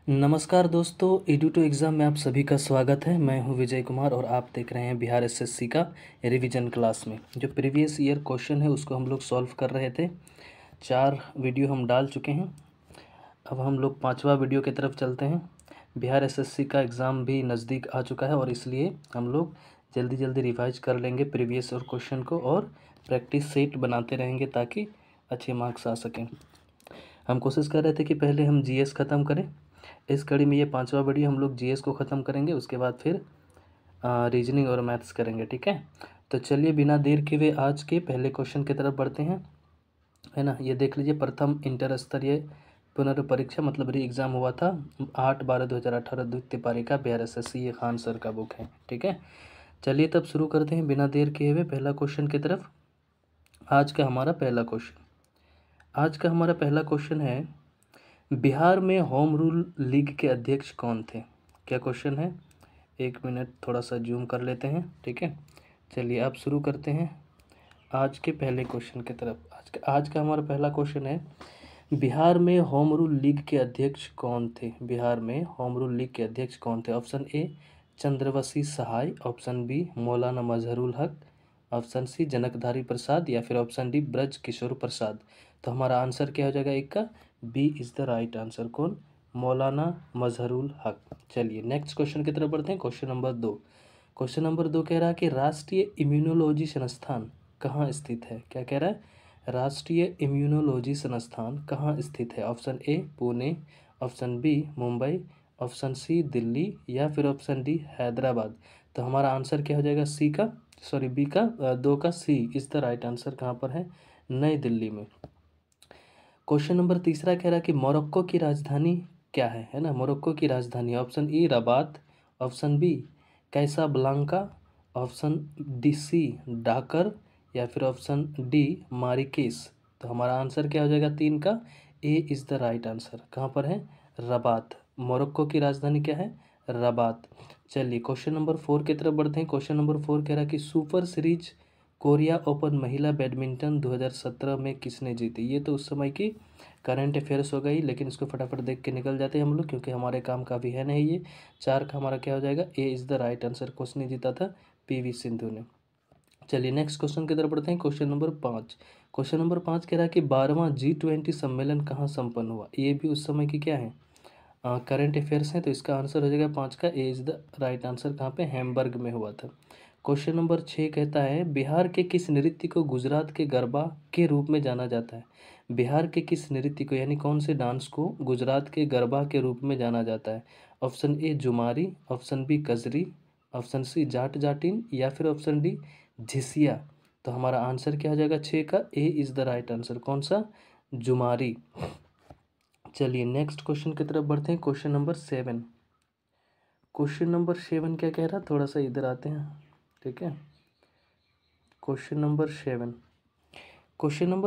नमस्कार दोस्तों, edu to exam में आप सभी का स्वागत है। मैं हूं विजय कुमार और आप देख रहे हैं बिहार एसएससी का रिवीजन क्लास में। जो प्रीवियस ईयर क्वेश्चन है उसको हम लोग सॉल्व कर रहे थे। 4 वीडियो हम डाल चुके हैं। अब हम लोग 5वां वीडियो की तरफ चलते हैं। बिहार एसएससी का एग्ज़ाम भी नज़दीक आ चुका है और इसलिए हम लोग जल्दी जल्दी रिवाइज कर लेंगे प्रीवियस और क्वेश्चन को और प्रैक्टिस सेट बनाते रहेंगे ताकि अच्छे मार्क्स आ सकें। हम कोशिश कर रहे थे कि पहले हम जीएस ख़त्म करें। इस कड़ी में ये 5वां वीडियो हम लोग जीएस को ख़त्म करेंगे, उसके बाद फिर रीजनिंग और मैथ्स करेंगे। ठीक है, तो चलिए बिना देर के हुए आज के पहले क्वेश्चन की तरफ बढ़ते हैं, है ना। ये देख लीजिए, प्रथम इंटर स्तरीय पुनर्परीक्षा मतलब री एग्ज़ाम हुआ था 8/12/2018 द्वितीय पारी का बिहार एसएससी, ये खान सर का बुक है। ठीक है, चलिए तब शुरू करते हैं बिना देर किए हुए पहला क्वेश्चन की तरफ। आज का हमारा पहला क्वेश्चन है, बिहार में होम रूल लीग के अध्यक्ष कौन थे। क्या क्वेश्चन है, 1 मिनट थोड़ा सा जूम कर लेते हैं। ठीक है, चलिए अब शुरू करते हैं आज के पहले क्वेश्चन की तरफ। आज का हमारा पहला क्वेश्चन है, बिहार में होम रूल लीग के अध्यक्ष कौन थे। बिहार में होम रूल लीग के अध्यक्ष कौन थे। Option A Chandravasi Sahay, option B Maulana Mazharul Haque, option C Janakdhari Prasad या फिर ऑप्शन डी ब्रज किशोर प्रसाद। तो हमारा आंसर क्या हो जाएगा, एक का B is the right answer. कौन, मौलाना मजहरुल हक। चलिए नेक्स्ट क्वेश्चन की तरफ बढ़ते हैं। क्वेश्चन नंबर 2 कह रहा है कि राष्ट्रीय इम्यूनोलॉजी संस्थान कहाँ स्थित है। क्या कह रहा है, राष्ट्रीय इम्यूनोलॉजी संस्थान कहाँ स्थित है। Option A Pune, option B Mumbai, option C Delhi या फिर ऑप्शन डी हैदराबाद। तो हमारा आंसर क्या हो जाएगा, बी का 2 का C is the right answer. कहाँ पर है, नई दिल्ली में। क्वेश्चन नंबर 3 कह रहा है कि मोरक्को की राजधानी क्या है ना। मोरक्को की राजधानी, option E Rabat, option B Casablanca, option D C Dakar या फिर ऑप्शन डी मारिकेस। तो हमारा आंसर क्या हो जाएगा, 3 का A is the right answer. कहाँ पर है, रबात। मोरक्को की राजधानी क्या है, रबात। चलिए क्वेश्चन नंबर 4 की तरफ बढ़ते हैं। क्वेश्चन नंबर 4 कह रहा है कि सुपर सीरीज कोरिया ओपन महिला बैडमिंटन 2017 में किसने जीती। ये तो उस समय की करंट अफेयर्स हो गई, लेकिन इसको फटाफट देख के निकल जाते हैं हम लोग क्योंकि हमारे काम का भी है नहीं ये। 4 का हमारा क्या हो जाएगा, A is the right answer. किसने जीता था, पीवी सिंधु ने। चलिए नेक्स्ट क्वेश्चन की तरफ बढ़ते हैं। क्वेश्चन नंबर 5 कह रहा है कि 12वां G20 सम्मेलन कहाँ संपन्न हुआ। ये भी उस समय की क्या है, करंट अफेयर्स हैं। तो इसका आंसर हो जाएगा 5 का A is the right answer. कहाँ पे, हैम्बर्ग में हुआ था। क्वेश्चन नंबर 6 कहता है, बिहार के किस नृत्य को गुजरात के गरबा के रूप में जाना जाता है। बिहार के किस नृत्य को यानी कौन से डांस को गुजरात के गरबा के रूप में जाना जाता है। Option A Jumari, option B Kajari, option C Jat Jatin या फिर ऑप्शन डी झिसिया। तो हमारा आंसर क्या हो जाएगा, 6 का A is the right answer. कौन सा, जुमारी। चलिए नेक्स्ट क्वेश्चन की तरफ बढ़ते हैं। क्वेश्चन नंबर 7 क्या कह रहा है, थोड़ा सा इधर आते हैं। ठीक है, क्वेश्चन नंबर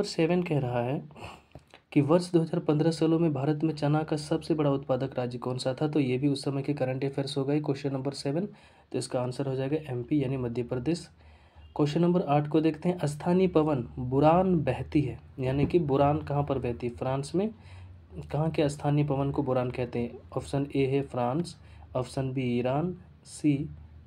7 कह रहा है कि वर्ष 2015-16 में भारत में चना का सबसे बड़ा उत्पादक राज्य कौन सा था। तो ये भी उस समय के करंट अफेयर्स हो गए। क्वेश्चन नंबर 7, तो इसका आंसर हो जाएगा एमपी यानी मध्य प्रदेश। क्वेश्चन नंबर 8 को देखते हैं, स्थानीय पवन बुरान बहती है यानी कि बुरान कहाँ पर बहती है, फ्रांस में। कहाँ के स्थानीय पवन को बुरान कहते हैं। ऑप्शन ए है France, option B Iran,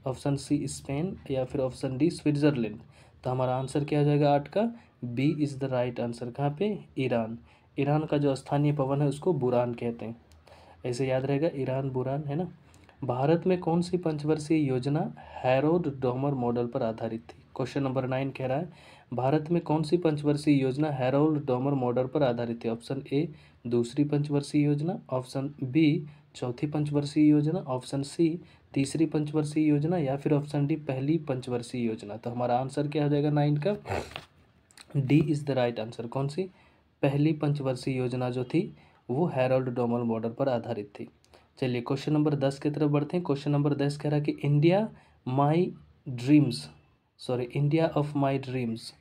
option C Spain या फिर ऑप्शन डी स्विट्जरलैंड। तो हमारा आंसर क्या हो जाएगा, 8 का B is the right answer. कहाँ पे, ईरान। ईरान का जो स्थानीय पवन है उसको बुरान कहते हैं, ऐसे याद रहेगा, ईरान बुरान, है ना। भारत में कौन सी पंचवर्षीय योजना हैरोल्ड डोमर मॉडल पर आधारित थी। क्वेश्चन नंबर 9 कह रहा है, भारत में कौन सी पंचवर्षीय योजना हैरोल्ड डोमर मॉडल पर आधारित थी। ऑप्शन ए दूसरी पंचवर्षीय योजना, ऑप्शन बी चौथी पंचवर्षीय योजना, ऑप्शन सी तीसरी पंचवर्षीय योजना या फिर ऑप्शन डी पहली पंचवर्षीय योजना। तो हमारा आंसर क्या हो जाएगा, 9 का D is the right answer. कौन सी, पहली पंचवर्षीय योजना जो थी वो हैरोल्ड डोमर मॉडल पर आधारित थी। चलिए क्वेश्चन नंबर 10 की तरफ बढ़ते हैं। क्वेश्चन नंबर 10 कह रहा है कि इंडिया ऑफ माई ड्रीम्स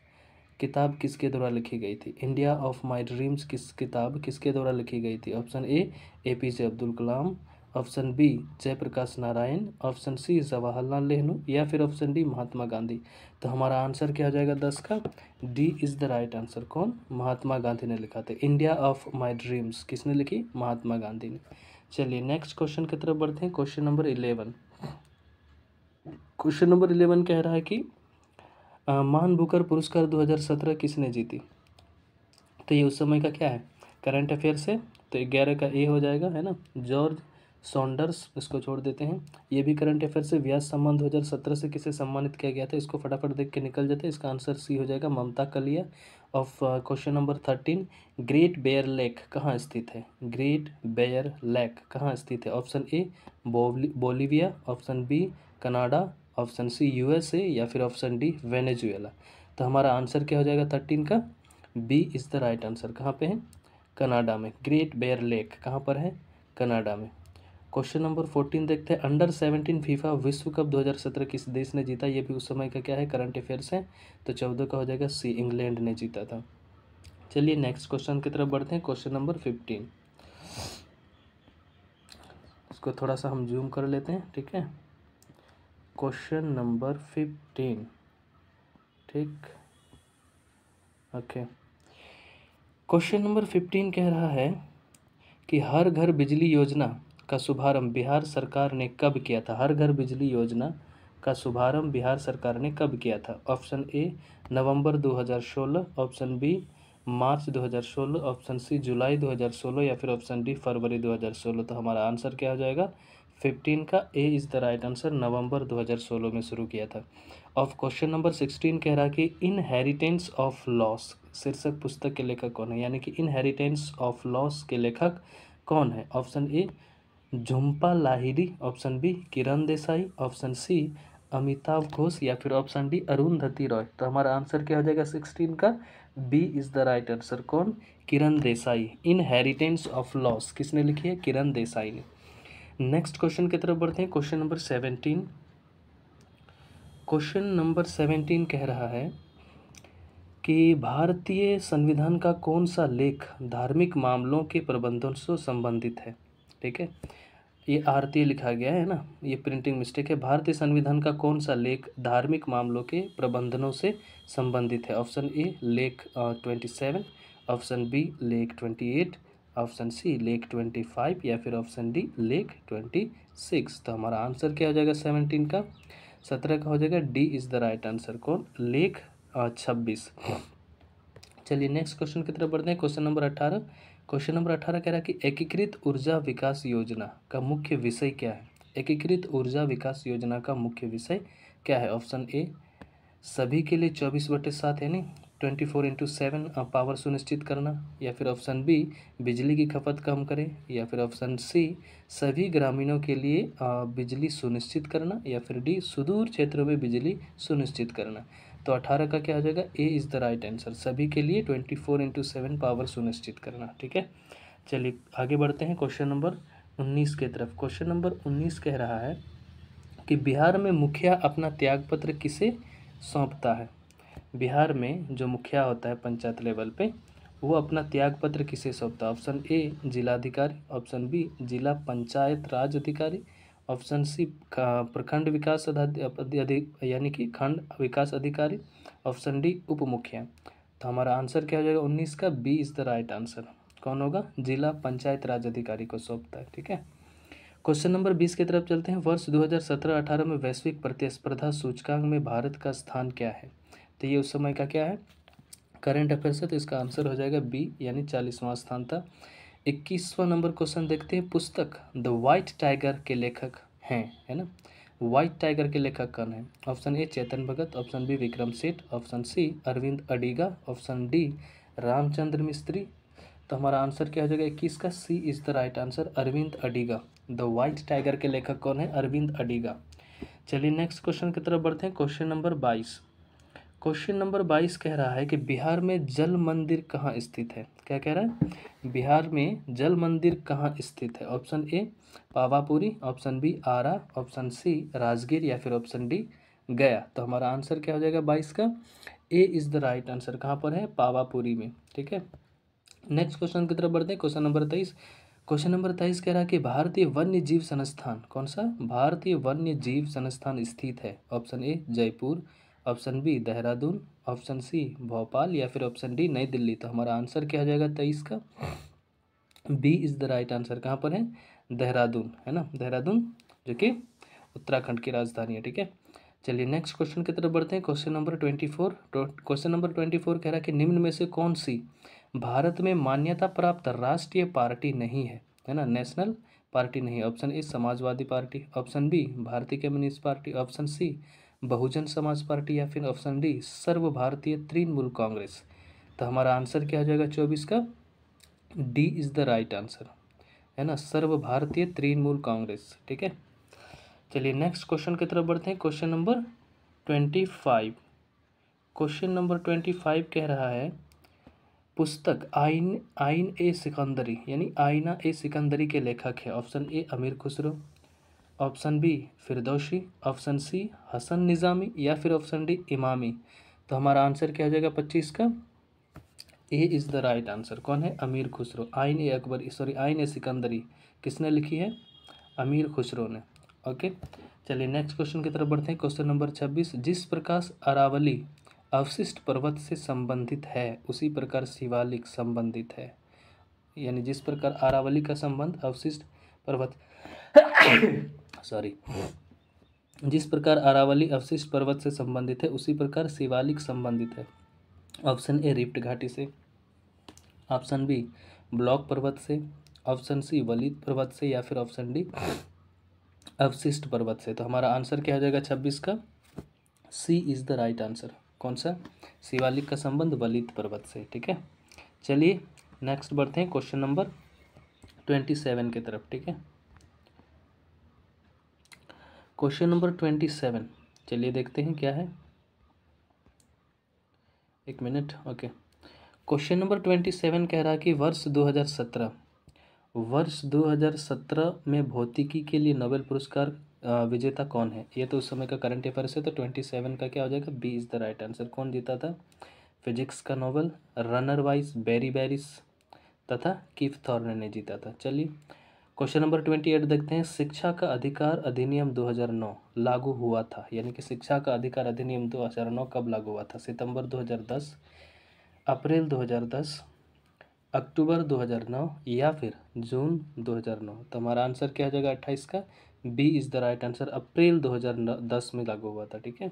किताब किसके द्वारा लिखी गई थी। इंडिया ऑफ माई ड्रीम्स किताब किसके द्वारा लिखी गई थी। Option A APJ Abdul Kalam, option B Jayaprakash Narayan, option C Jawaharlal Nehru या फिर ऑप्शन डी महात्मा गांधी। तो हमारा आंसर क्या हो जाएगा, 10 का D is the right answer. कौन, महात्मा गांधी ने लिखा था। इंडिया ऑफ माई ड्रीम्स किसने लिखी, महात्मा गांधी ने। चलिए नेक्स्ट क्वेश्चन की तरफ बढ़ते हैं। Question number 11। क्वेश्चन नंबर 11 कह रहा है कि महान बुकर पुरस्कार 2017 किसने जीती। तो ये उस समय का क्या है, करंट अफेयर्स है। तो 11 का ए हो जाएगा, है ना, जॉर्ज सॉन्डर्स, इसको छोड़ देते हैं। ये भी करंट अफेयर से, व्यास सम्मान 2017 से किसे सम्मानित किया गया था, इसको फटाफट देख के निकल जाते हैं। इसका आंसर सी हो जाएगा, Mamta Kalia. Of question number 13, Great Bear Lake कहाँ स्थित है। ग्रेट बेयर लेक कहाँ स्थित है। Option A Bolivia, option B Canada, option C USA, या फिर ऑप्शन डी वेनेजुएला। तो हमारा आंसर क्या हो जाएगा 13 का, B is the right answer. कहाँ पे है, कनाडा में। ग्रेट बेयर लेक कहाँ पर है, कनाडा में। क्वेश्चन नंबर 14 देखते हैं। अंडर 17 फीफा विश्व कप 2017 किस देश ने जीता। ये भी उस समय का क्या है, करंट अफेयर्स है। तो 14 का हो जाएगा सी, इंग्लैंड ने जीता था। चलिए नेक्स्ट क्वेश्चन की तरफ बढ़ते हैं। क्वेश्चन नंबर 15, इसको थोड़ा सा हम जूम कर लेते हैं, ठीक है। क्वेश्चन नंबर 15, ठीक, ओके। क्वेश्चन नंबर 15 कह रहा है कि हर घर बिजली योजना का शुभारंभ बिहार सरकार ने कब किया था। हर घर बिजली योजना का शुभारंभ बिहार सरकार ने कब किया था। Option A November 2016, option B March 2016, option C July 2016, या फिर ऑप्शन डी फरवरी 2016। तो हमारा आंसर क्या हो जाएगा 15 का A is the right answer, November 2016 में शुरू किया था। ऑफ क्वेश्चन नंबर 16 कह रहा है कि इनहेरिटेंस ऑफ लॉस शीर्षक पुस्तक के लेखक कौन है। यानी कि इनहेरिटेंस ऑफ लॉस के लेखक कौन है। Option A Jhumpa Lahiri, option B Kiran Desai, option C Amitav Ghosh, या फिर ऑप्शन डी अरुंधति रॉय। तो हमारा आंसर क्या हो जाएगा 16 का, B is the right answer. कौन, Kiran Desai. Inheritance of loss किसने लिखी है, किरण देसाई ने। नेक्स्ट क्वेश्चन की तरफ बढ़ते हैं। Question number 17। क्वेश्चन नंबर 17 कह रहा है कि भारतीय संविधान का कौन सा लेख धार्मिक मामलों के प्रबंधन से संबंधित है। ठीक है, ये आरती लिखा गया है ना, ये प्रिंटिंग मिस्टेक है। भारतीय संविधान का कौन सा लेख धार्मिक मामलों के प्रबंधनों से संबंधित है। ऑप्शन ए लेख 27, ऑप्शन बी लेख 28, ऑप्शन सी लेख 25, या फिर ऑप्शन डी लेख 26। तो हमारा आंसर क्या हो जाएगा 17 का, 17 का हो जाएगा D is the right answer. कौन, लेख 26। चलिए नेक्स्ट क्वेश्चन की तरफ बढ़ते हैं। Question number 18। क्वेश्चन नंबर 18 कह रहा है कि एकीकृत ऊर्जा विकास योजना का मुख्य विषय क्या है। एकीकृत ऊर्जा विकास योजना का मुख्य विषय क्या है। ऑप्शन ए सभी के लिए 24/7 यानी 24/7 पावर सुनिश्चित करना, या फिर ऑप्शन बी बिजली की खपत कम करें, या फिर ऑप्शन सी सभी ग्रामीणों के लिए बिजली सुनिश्चित करना, या फिर डी सुदूर क्षेत्रों में बिजली सुनिश्चित करना। तो 18 का क्या हो जाएगा, A is the right answer, सभी के लिए 24/7 पावर सुनिश्चित करना। ठीक है, चलिए आगे बढ़ते हैं क्वेश्चन नंबर 19 के तरफ। क्वेश्चन नंबर 19 कह रहा है कि बिहार में मुखिया अपना त्यागपत्र किसे सौंपता है। बिहार में जो मुखिया होता है पंचायत लेवल पे, वो अपना त्यागपत्र किसे सौंपता है। ऑप्शन ए जिलाधिकारी, ऑप्शन बी जिला पंचायत राज अधिकारी, ऑप्शन सी प्रखंड विकास यानी कि खंड विकास अधिकारी, ऑप्शन डी उप मुखिया। तो हमारा आंसर क्या हो जाएगा 19 का, B is the right answer. कौन होगा, जिला पंचायत राज अधिकारी को सौंपता है। ठीक है, क्वेश्चन नंबर 20 की तरफ चलते हैं। वर्ष 2017-18 में वैश्विक प्रतिस्पर्धा सूचकांक में भारत का स्थान क्या है। तो ये उस समय का क्या है, करंट अफेयर्स है। तो इसका आंसर हो जाएगा बी, यानी 40वां स्थान था। 21वां नंबर क्वेश्चन देखते हैं। पुस्तक द वाइट टाइगर के लेखक हैं, है ना, वाइट टाइगर के लेखक कौन है। Option A Chetan Bhagat, option B Vikram Seth, option C Aravind Adiga, option D Ramchandra Mistry. तो हमारा आंसर क्या हो जाएगा 21 का, C is the right answer, Aravind Adiga. The White Tiger के लेखक कौन है, अरविंद अडिगा। चलिए नेक्स्ट क्वेश्चन की तरफ बढ़ते हैं। Question number 22। क्वेश्चन नंबर 22 कह रहा है कि बिहार में जल मंदिर कहाँ स्थित है। क्या कह रहा है, बिहार में जल मंदिर कहाँ स्थित है। Option A Pawapuri, option B Arrah, option C Rajgir, या फिर ऑप्शन डी गया। तो हमारा आंसर क्या हो जाएगा 22 का, A is the right answer. कहाँ पर है, पावापुरी में। ठीक है, नेक्स्ट क्वेश्चन की तरफ बढ़ते हैं। Question number 23। क्वेश्चन नंबर 23 कह रहा है कि भारतीय वन्य जीव संस्थान कौन सा, भारतीय वन्य जीव संस्थान स्थित है। Option A Jaipur, option B Dehradun, option C Bhopal, या फिर ऑप्शन डी नई दिल्ली। तो हमारा आंसर क्या हो जाएगा 23 का, B is the right answer. कहाँ पर है, देहरादून, है ना, देहरादून जो कि उत्तराखंड की राजधानी है, ठीक है। चलिए नेक्स्ट क्वेश्चन की तरफ बढ़ते हैं। Question number 24। क्वेश्चन नंबर 24 कह रहा है कि निम्न में से कौन सी भारत में मान्यता प्राप्त राष्ट्रीय पार्टी नहीं है ना, नेशनल पार्टी नहीं। Option A Samajwadi Party, option B Bharatiya Communist Party, option C Bahujan Samaj Party, या फिर ऑप्शन डी सर्व भारतीय तृणमूल कांग्रेस। तो हमारा आंसर क्या हो जाएगा 24 का, D is the right answer, है ना, सर्व भारतीय तृणमूल कांग्रेस, ठीक है। चलिए नेक्स्ट क्वेश्चन की तरफ बढ़ते हैं। Question number 25। क्वेश्चन नंबर 25 कह रहा है पुस्तक आइन आइन ए सिकंदरी यानी आईना ए सिकंदरी के लेखक है। Option A Amir Khusro, option B Firdausi, option C Hasan Nizami, या फिर ऑप्शन डी इमामी। तो हमारा आंसर क्या हो जाएगा 25 का, A is the right answer. कौन है, अमीर खुसरो। आइन ए अकबरी, सॉरी आइन ए सिकंदरी किसने लिखी है, अमीर खुसरो ने। ओके, चलिए नेक्स्ट क्वेश्चन की तरफ बढ़ते हैं। Question number 26। जिस प्रकार अरावली अवशिष्ट पर्वत से संबंधित है उसी प्रकार शिवालिक संबंधित है, यानी जिस प्रकार अरावली का संबंध अवशिष्ट पर्वत सॉरी जिस प्रकार अरावली अवशिष्ट पर्वत से संबंधित है उसी प्रकार शिवालिक संबंधित है। ऑप्शन ए रिफ्ट घाटी से, ऑप्शन बी ब्लॉक पर्वत से, ऑप्शन सी वलित पर्वत से, या फिर ऑप्शन डी अवशिष्ट पर्वत से। तो हमारा आंसर क्या हो जाएगा 26 का, C is the right answer. कौन सा, शिवालिक का संबंध वलित पर्वत से, ठीक है। चलिए नेक्स्ट बढ़ते हैं क्वेश्चन नंबर 27 की तरफ, ठीक है। क्वेश्चन नंबर 27, चलिए देखते हैं क्या है, एक मिनट। ओके, क्वेश्चन नंबर 27 कह रहा है कि वर्ष 2017 में भौतिकी के लिए नोबेल पुरस्कार विजेता कौन है। ये तो उस समय का करंट अफेयर्स है, तो 27 का क्या हो जाएगा, B is the right answer. कौन जीता था फिजिक्स का Nobel, Rainer Weiss Barry Barish तथा कीथ थॉर्ने ने जीता था। चलिए क्वेश्चन नंबर 28 देखते हैं। शिक्षा का अधिकार अधिनियम 2009 लागू हुआ था, यानी कि शिक्षा का अधिकार अधिनियम 2009 कब लागू हुआ था, सितंबर 2010, अप्रैल 2010, अक्टूबर 2009, या फिर जून 2009। तो हमारा आंसर क्या हो जाएगा 28 का, B is the right answer. April 2010 में लागू हुआ था, ठीक है।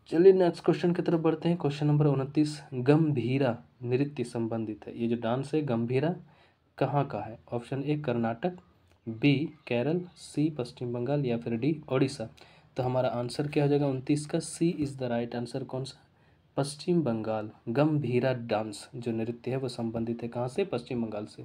चलिए नेक्स्ट क्वेश्चन की तरफ बढ़ते हैं। Question number 29। गंभीरा नृत्य संबंधित है, ये जो डांस है गंभीरा कहाँ का है। Option A Karnataka, B Kerala, C Paschim Bangal, या फिर डी ओडिशा। तो हमारा आंसर क्या हो जाएगा 29 का, C is the right answer. कौन सा, पश्चिम बंगाल। गंभीरा डांस जो नृत्य है वो संबंधित है कहाँ से, पश्चिम बंगाल से।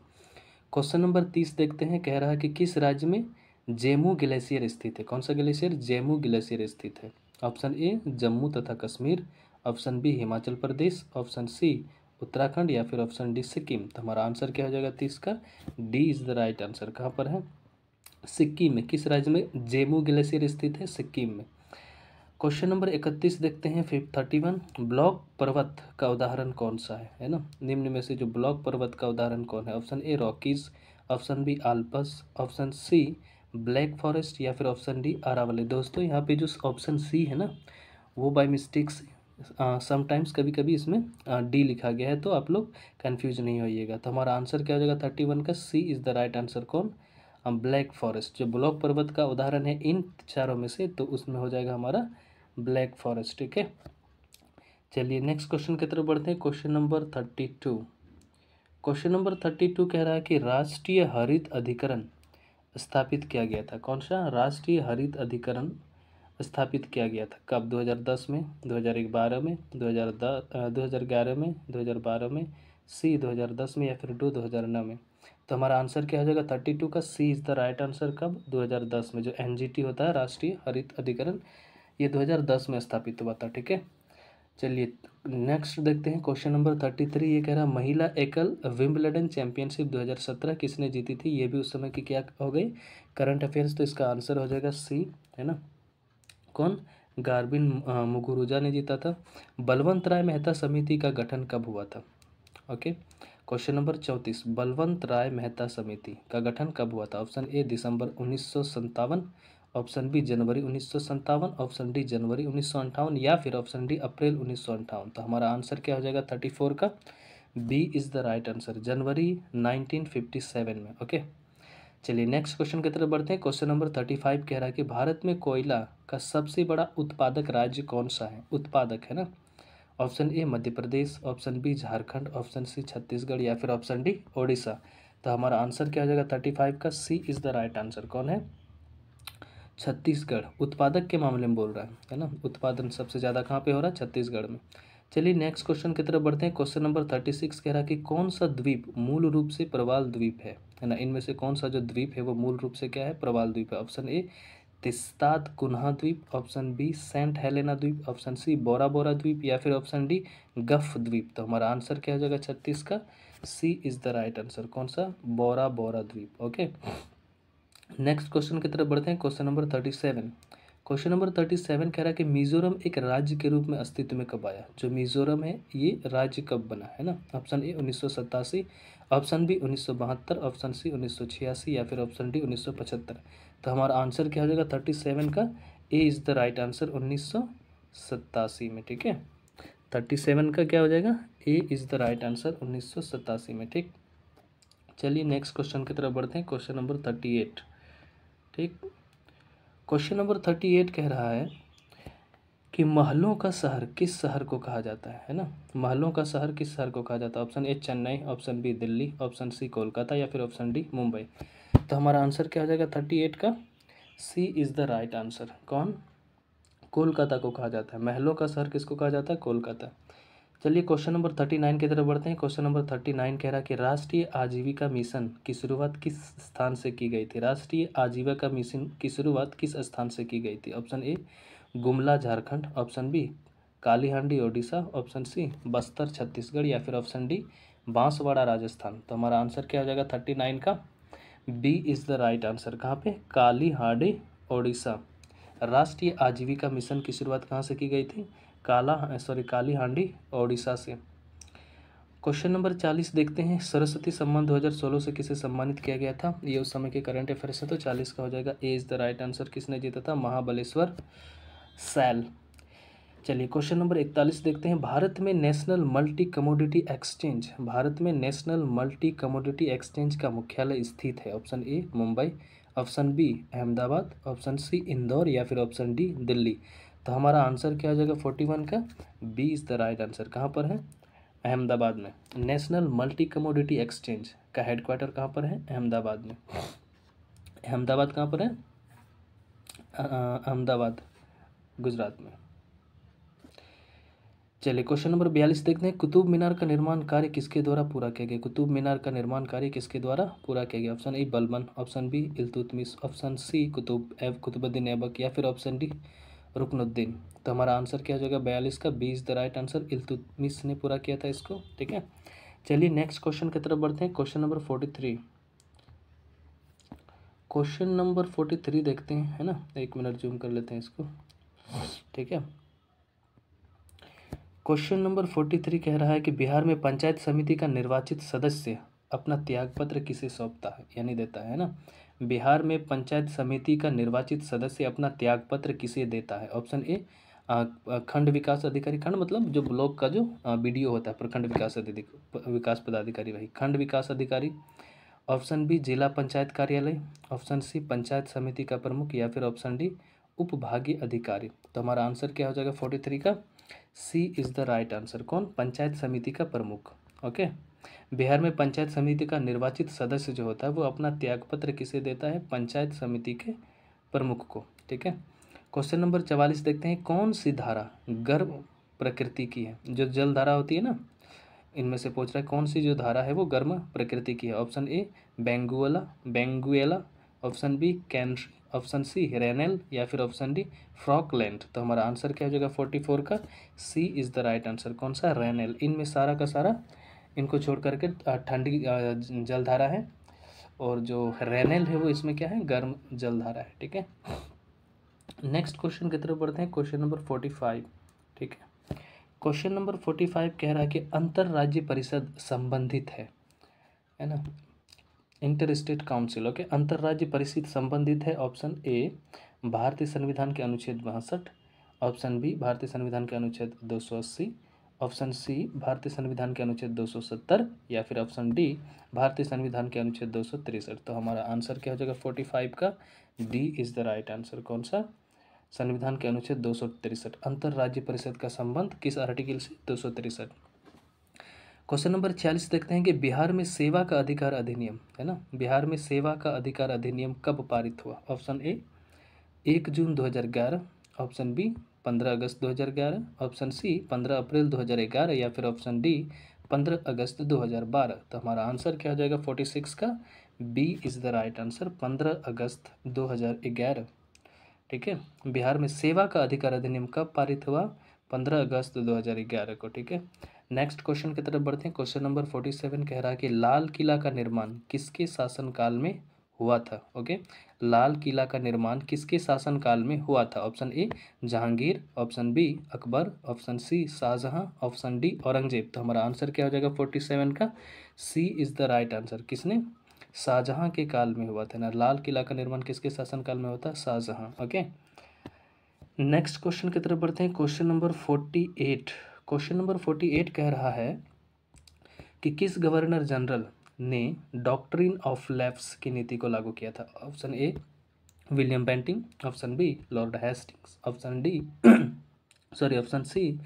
क्वेश्चन नंबर 30 देखते हैं। कह रहा है कि किस राज्य में जेमू ग्लेशियर स्थित है। कौन सा ग्लेशियर, जेमू ग्लेशियर स्थित है। ऑप्शन ए जम्मू तथा Kashmir, option B Himachal Pradesh, option C Uttarakhand, या फिर ऑप्शन डी सिक्किम। तो हमारा आंसर क्या हो जाएगा 30 का, D is the right answer. कहाँ पर है, सिक्किम में। किस राज्य में जेमू ग्लेशियर स्थित है, सिक्किम में। क्वेश्चन नंबर 31 देखते हैं। 31 ब्लॉक पर्वत का उदाहरण कौन सा है ना, निम्न में से जो ब्लॉक पर्वत का उदाहरण कौन है। Option A Rockies, option B Alps, option C Black Forest, या फिर ऑप्शन डी अरावली। दोस्तों यहाँ पे जो ऑप्शन सी है ना वो बाय मिस्टेक से समटाइम्स कभी कभी इसमें डी लिखा गया है, तो आप लोग कन्फ्यूज नहीं होइएगा। तो हमारा आंसर क्या हो जाएगा 31 का, C is the right answer. कौन, ब्लैक फॉरेस्ट जो ब्लॉक पर्वत का उदाहरण है इन चारों में से, तो उसमें हो जाएगा हमारा ब्लैक फॉरेस्ट, ठीक है। चलिए नेक्स्ट क्वेश्चन की तरफ बढ़ते हैं। Question number 32। क्वेश्चन नंबर 32 कह रहा है कि राष्ट्रीय हरित अधिकरण स्थापित किया गया था। कौन सा, राष्ट्रीय हरित अधिकरण स्थापित किया गया था कब, 2010 में, 2012 में, 2011 में, 2012 में, सी 2010 में, या फिर 2009 में। तो हमारा आंसर क्या हो जाएगा 32 का, C is the right answer. कब, 2010 में। जो एनजीटी होता है राष्ट्रीय हरित अधिकरण, ये 2010 में स्थापित हुआ था, ठीक है। चलिए नेक्स्ट देखते हैं। क्वेश्चन नंबर 33 ये कह रहा है महिला एकल विंबलडन चैंपियनशिप 2017 किसने जीती थी। ये भी उस समय की क्या हो गई, करंट अफेयर्स। तो इसका आंसर हो जाएगा सी, है ना, कौन, गार्बिन मुगुरुजा ने जीता था। बलवंत राय मेहता समिति का गठन कब हुआ था। Okay, question number 34 Balwant Rai Mehta समिति का गठन कब हुआ था। Option A December 1957, option B जनवरी 1957, ऑप्शन डी जनवरी 1958, या फिर ऑप्शन डी अप्रैल 1958। तो हमारा आंसर क्या हो जाएगा 34 का, B is the right answer, जनवरी 1957 में। ओके, चलिए नेक्स्ट क्वेश्चन की तरफ बढ़ते हैं। क्वेश्चन नंबर 35 कह रहा है कि भारत में कोयला का सबसे बड़ा उत्पादक राज्य कौन सा है? उत्पादक है ना। Option A Madhya Pradesh, option B Jharkhand, option C Chhattisgarh या फिर ऑप्शन डी ओडिशा। तो हमारा आंसर क्या हो जाएगा? 35 का सी इज द राइट आंसर। कौन है? छत्तीसगढ़। उत्पादक के मामले में बोल रहा है ना। उत्पादन सबसे ज़्यादा कहाँ पे हो रहा है? छत्तीसगढ़ में। चलिए नेक्स्ट क्वेश्चन की तरफ बढ़ते हैं। क्वेश्चन नंबर 36 कह रहा है कि कौन सा द्वीप मूल रूप से प्रवाल द्वीप है ना। इनमें से कौन सा जो द्वीप है वो मूल रूप से क्या है? प्रवाल द्वीप है। ऑप्शन ए तिस्तात कुन्हा द्वीप, ऑप्शन बी सेंट हेलेना द्वीप, ऑप्शन सी बोरा बोरा द्वीप या फिर ऑप्शन डी गफ द्वीप। तो हमारा आंसर क्या हो जाएगा? 36 का सी इज द राइट आंसर। कौन सा? बोरा बोरा द्वीप। ओके, नेक्स्ट क्वेश्चन की तरफ बढ़ते हैं। Question number 37। क्वेश्चन नंबर 37 कह रहा है कि मिजोरम एक राज्य के रूप में अस्तित्व में कब आया? जो मिजोरम है ये राज्य कब बना है ना। Option A 1987, option B 1972, option C 1986 या फिर ऑप्शन डी 1975। तो हमारा आंसर क्या हो जाएगा? 37 का A is the right answer, 1987 में। ठीक है, 37 का क्या हो जाएगा? A is the right answer, 1987 में। ठीक, चलिए नेक्स्ट क्वेश्चन की तरफ बढ़ते हैं। Question number 38। ठीक, क्वेश्चन नंबर 38 कह रहा है कि महलों का शहर किस शहर को कहा जाता है ना। महलों का शहर किस शहर को कहा जाता है? Option A Chennai, option B Delhi, option C Kolkata या फिर ऑप्शन डी मुंबई। तो हमारा आंसर क्या हो जाएगा? 38 का C is the right answer. कौन? कोलकाता को कहा जाता है। महलों का शहर किसको कहा जाता है? कोलकाता। चलिए क्वेश्चन नंबर 39 की तरफ बढ़ते हैं। क्वेश्चन नंबर 39 कह रहा है कि राष्ट्रीय आजीविका मिशन की शुरुआत किस स्थान से की गई थी? राष्ट्रीय आजीविका मिशन की शुरुआत किस स्थान से की गई थी? Option A Gumla Jharkhand, option B Kalahandi Odisha, option C Bastar Chhattisgarh या फिर ऑप्शन डी बांसवाड़ा राजस्थान। तो हमारा आंसर क्या हो जाएगा? 39 का B is the right answer. कहाँ पे? कालीहांडी ओडिशा। राष्ट्रीय आजीविका मिशन की शुरुआत कहाँ से की गई थी? कालीहांडी ओडिशा से। क्वेश्चन नंबर 40 देखते हैं। सरस्वती सम्मान 2016 से किसे सम्मानित किया गया था? ये उस समय के करंट अफेयर्स है, तो 40 का हो जाएगा A is the right answer. किसने जीता था? महाबलेश्वर सैल। चलिए क्वेश्चन नंबर 41 देखते हैं। भारत में नेशनल मल्टी कमोडिटी एक्सचेंज, भारत में नेशनल मल्टी कमोडिटी एक्सचेंज का मुख्यालय स्थित है? Option A Mumbai, option B Ahmedabad, option C Indore या फिर ऑप्शन डी दिल्ली। तो हमारा आंसर क्या हो जाएगा? 41 का B is the right answer. कहाँ पर है? अहमदाबाद में। नेशनल मल्टी कमोडिटी एक्सचेंज का हेडक्वार्टर कहाँ पर है? अहमदाबाद में। अहमदाबाद कहाँ पर है? अहमदाबाद गुजरात में। चलिए क्वेश्चन नंबर 42 देखते हैं। कुतुब मीनार का निर्माण कार्य किसके द्वारा पूरा किया गया? कुतुब मीनार का निर्माण कार्य किसके द्वारा पूरा किया गया? Option A Balban, option B Iltutmish, option C Qutbuddin Aibak या फिर ऑप्शन डी रुकनुद्दीन। तो हमारा आंसर क्या हो जाएगा? 42 का B is the right answer. Iltutmish ने पूरा किया था इसको। ठीक है, चलिए नेक्स्ट क्वेश्चन की तरफ बढ़ते हैं। Question number 43। क्वेश्चन नंबर 43 देखते हैं, है ना। एक मिनट जूम कर लेते हैं इसको। ठीक है, क्वेश्चन नंबर 43 कह रहा है कि बिहार में पंचायत समिति का निर्वाचित सदस्य अपना त्यागपत्र किसे सौंपता है यानी देता है ना। बिहार में पंचायत समिति का निर्वाचित सदस्य अपना त्यागपत्र किसे देता है? ऑप्शन ए खंड विकास अधिकारी, खंड मतलब जो ब्लॉक का जो बीडीओ होता है, प्रखंड विकास पदाधिकारी, वही खंड विकास अधिकारी। ऑप्शन बी जिला पंचायत कार्यालय, ऑप्शन सी पंचायत समिति का प्रमुख या फिर ऑप्शन डी उपभागीय अधिकारी। तो हमारा आंसर क्या हो जाएगा? 43 का C is the right answer. कौन? पंचायत समिति का प्रमुख। ओके, बिहार में पंचायत समिति का निर्वाचित सदस्य जो होता है वो अपना त्यागपत्र किसे देता है? पंचायत समिति के प्रमुख को। ठीक है, क्वेश्चन नंबर 44 देखते हैं। कौन सी धारा गर्म प्रकृति की है? जो जल धारा होती है ना, इनमें से पूछ रहा है कौन सी जो धारा है वो गर्म प्रकृति की है। Option A Benguela, option B Canary, option C Rennell या फिर ऑप्शन डी फ्रॉकलैंड। तो हमारा आंसर क्या हो जाएगा? 44 का C is the right answer. कौन सा? रेनेल। इनमें सारा का सारा इनको छोड़ करके ठंडी जलधारा है, और जो रेनेल है वो इसमें क्या है? गर्म जलधारा है। ठीक है, नेक्स्ट क्वेश्चन की तरफ बढ़ते हैं। Question number 45। ठीक है, क्वेश्चन नंबर 45 कह रहा है कि अंतर राज्य परिषद संबंधित है ना। Inter state council. ओके, अंतर राज्य परिषद संबंधित है। ऑप्शन ए भारतीय संविधान के अनुच्छेद 62, ऑप्शन बी भारतीय संविधान के अनुच्छेद 280, ऑप्शन सी भारतीय संविधान के अनुच्छेद 270 या फिर ऑप्शन डी भारतीय संविधान के अनुच्छेद 263। तो हमारा आंसर क्या हो जाएगा 45 का, D is the right answer. कौन सा? संविधान के अनुच्छेद 263। अंतरराज्य परिषद का संबंध किस आर्टिकल से? 263। क्वेश्चन नंबर 46 देखते हैं कि बिहार में सेवा का अधिकार अधिनियम, है ना, बिहार में सेवा का अधिकार अधिनियम कब पारित हुआ? ऑप्शन ए 1 जून 2011, ऑप्शन बी 15 अगस्त 2011, ऑप्शन सी 15 अप्रैल 2011 या फिर ऑप्शन डी 15 अगस्त 2012। तो हमारा आंसर क्या हो जाएगा 46 का, B is the right answer, 15 अगस्त 2011। ठीक है, बिहार में सेवा का अधिकार अधिनियम कब पारित हुआ? 15 अगस्त 2011 को। ठीक है, नेक्स्ट क्वेश्चन की तरफ बढ़ते हैं। क्वेश्चन नंबर 47 कह रहा है कि लाल किला का निर्माण किसके शासनकाल में हुआ था? ओके, लाल किला का निर्माण किसके शासनकाल में हुआ था? Option A Jahangir, option B Akbar, option C Shahjahan, option D Aurangzeb. तो हमारा आंसर क्या हो जाएगा 47 का, C is the right answer. किसने? शाहजहां के काल में हुआ था ना। लाल किला का निर्माण किसके शासनकाल में होता है? शाहजहां। ओके, नेक्स्ट क्वेश्चन की तरफ बढ़ते हैं। Question number 48। क्वेश्चन नंबर 48 कह रहा है कि किस गवर्नर जनरल ने डॉक्ट्रिन ऑफ लैप्स की नीति को लागू किया था? Option A William Bentinck, option B Lord Hastings, option D option C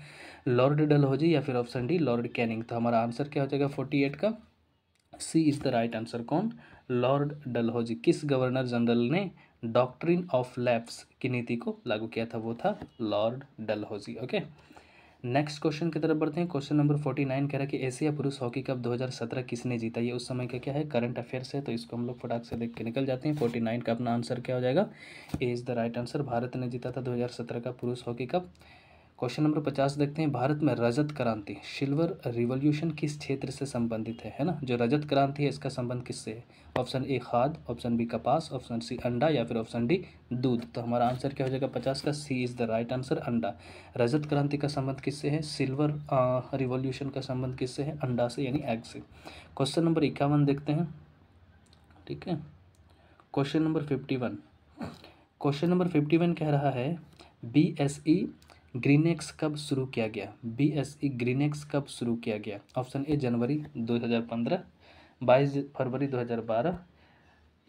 Lord Dalhousie या फिर ऑप्शन डी लॉर्ड कैनिंग। तो हमारा आंसर क्या हो जाएगा 48 का, C is the right answer. कौन? लॉर्ड डलहौजी। किस गवर्नर जनरल ने डॉक्ट्रिन ऑफ लैप्स की नीति को लागू किया था? वो था Lord Dalhousie. Okay, next question की तरफ बढ़ते हैं। क्वेश्चन नंबर 49 कह रहा है कि एशिया पुरुष हॉकी कप 2017 किसने जीता? ये उस समय का क्या है, करंट अफेयर्स है, तो इसको हम लोग फटाक से देख के निकल जाते हैं। 49 का अपना आंसर क्या हो जाएगा, A is the right answer. Bharat ने जीता था 2017 का पुरुष हॉकी कप। क्वेश्चन नंबर 50 देखते हैं। भारत में रजत क्रांति, सिल्वर रिवॉल्यूशन किस क्षेत्र से संबंधित है ना? जो रजत क्रांति है इसका संबंध किससे है? ऑप्शन ए खाद, ऑप्शन बी कपास, ऑप्शन सी अंडा या फिर ऑप्शन डी दूध। तो हमारा आंसर क्या हो जाएगा 50 का, C is the right answer, अंडा। रजत क्रांति का संबंध किससे है? सिल्वर रिवॉल्यूशन का संबंध किससे है? अंडा से, यानी एग से। क्वेश्चन नंबर 51 देखते हैं। ठीक है, क्वेश्चन नंबर 51। क्वेश्चन नंबर 51 कह रहा है BSE ग्रीनेक्स कब शुरू किया गया? BSE ग्रीनेक्स कब शुरू किया गया? ऑप्शन ए जनवरी 2015, 22 फरवरी 2012,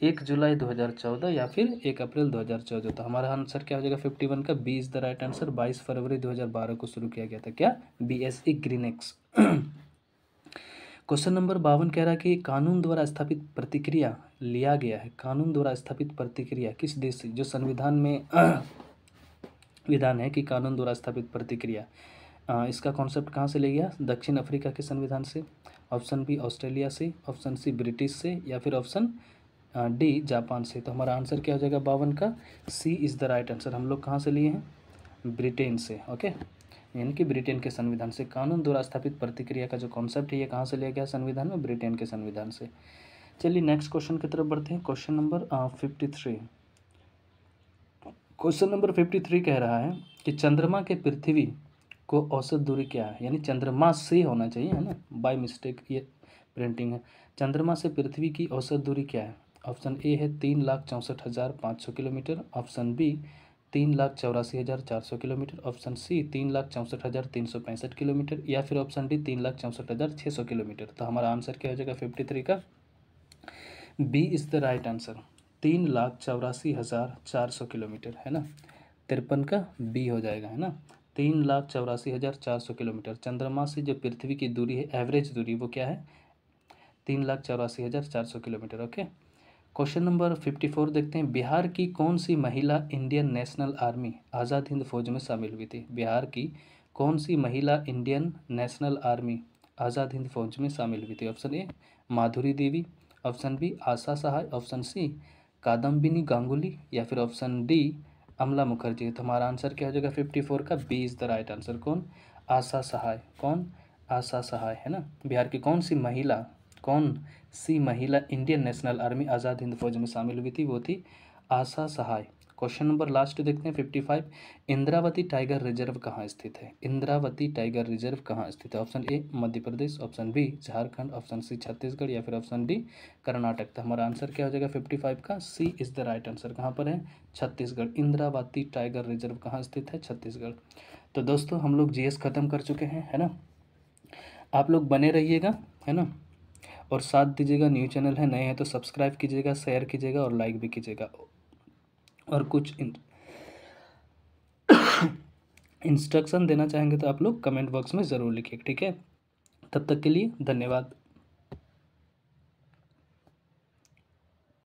1 जुलाई 2014 या फिर 1 अप्रैल 2014। तो हमारा आंसर क्या हो जाएगा 51 का, B is the right answer. 22 फरवरी 2012 को शुरू किया गया था क्या, BSE ग्रीनेक्स। क्वेश्चन नंबर 52 कह रहा है कि कानून द्वारा स्थापित प्रतिक्रिया लिया गया है। कानून द्वारा स्थापित प्रतिक्रिया किस देश से? जो संविधान में विधान है कि कानून द्वारा स्थापित प्रतिक्रिया, इसका कॉन्सेप्ट कहाँ से ले गया? दक्षिण अफ्रीका के संविधान से, ऑप्शन बी ऑस्ट्रेलिया से, ऑप्शन सी ब्रिटिश से या फिर ऑप्शन डी जापान से। तो हमारा आंसर क्या हो जाएगा 52 का, C is the right answer. हम लोग कहाँ से लिए हैं? ब्रिटेन से। ओके, यानी कि ब्रिटेन के संविधान से। कानून द्वारा स्थापित प्रतिक्रिया का जो कॉन्सेप्ट है ये कहाँ से लिया गया संविधान में? ब्रिटेन के संविधान से। चलिए नेक्स्ट क्वेश्चन की तरफ बढ़ते हैं। Question number 53। क्वेश्चन नंबर 53 कह रहा है कि चंद्रमा के पृथ्वी को औसत दूरी क्या है? यानी चंद्रमा से होना चाहिए, है ना, बाय मिस्टेक ये प्रिंटिंग है। चंद्रमा से पृथ्वी की औसत दूरी क्या है? ऑप्शन ए है 3,64,500 kilometre, option B 3,84,400 kilometre, option C 3,64,365 kilometre या फिर ऑप्शन डी 3,64,600 किलोमीटर। तो हमारा आंसर क्या हो जाएगा 53 का, B is the right answer. 3,84,400 kilometre, है ना, 53 का बी हो जाएगा, है ना। 3,84,400 किलोमीटर चंद्रमा से जो पृथ्वी की दूरी है, एवरेज दूरी, वो क्या है? 3,84,400 किलोमीटर। ओके, क्वेश्चन नंबर 54 देखते हैं। बिहार की कौन सी महिला Indian National Army Azad Hind Fauj में शामिल हुई थी? बिहार की कौन सी महिला Indian National Army Azad Hind Fauj में शामिल हुई थी? Option A Madhuri Devi, option B Asha Sahay, option C Kadambini Ganguly या फिर ऑप्शन डी अमला मुखर्जी। तो हमारा आंसर क्या हो जाएगा 54 का, B is the right answer. कौन? आशा सहाय। कौन? आशा सहाय, है ना। बिहार की कौन सी महिला Indian National Army Azad Hind Fauj में शामिल हुई थी? वो थी आशा सहाय। क्वेश्चन नंबर लास्ट देखते हैं 55। इंद्रावती टाइगर रिजर्व कहाँ स्थित है? इंद्रावती टाइगर रिजर्व कहाँ स्थित है? Option A Madhya Pradesh, option B Jharkhand, option C Chhattisgarh या फिर ऑप्शन डी कर्नाटक। तो हमारा आंसर क्या हो जाएगा 55 का, C is the right answer. कहाँ पर है? छत्तीसगढ़। इंद्रावती टाइगर रिजर्व कहाँ स्थित है? छत्तीसगढ़। तो दोस्तों हम लोग जीएस ख़त्म कर चुके हैं, है ना। आप लोग बने रहिएगा, है ना, और साथ दीजिएगा। न्यू चैनल है, नए हैं तो सब्सक्राइब कीजिएगा, शेयर कीजिएगा और लाइक भी कीजिएगा। और कुछ इंस्ट्रक्शन देना चाहेंगे तो आप लोग कमेंट बॉक्स में ज़रूर लिखिए, ठीक है। तब तक के लिए धन्यवाद।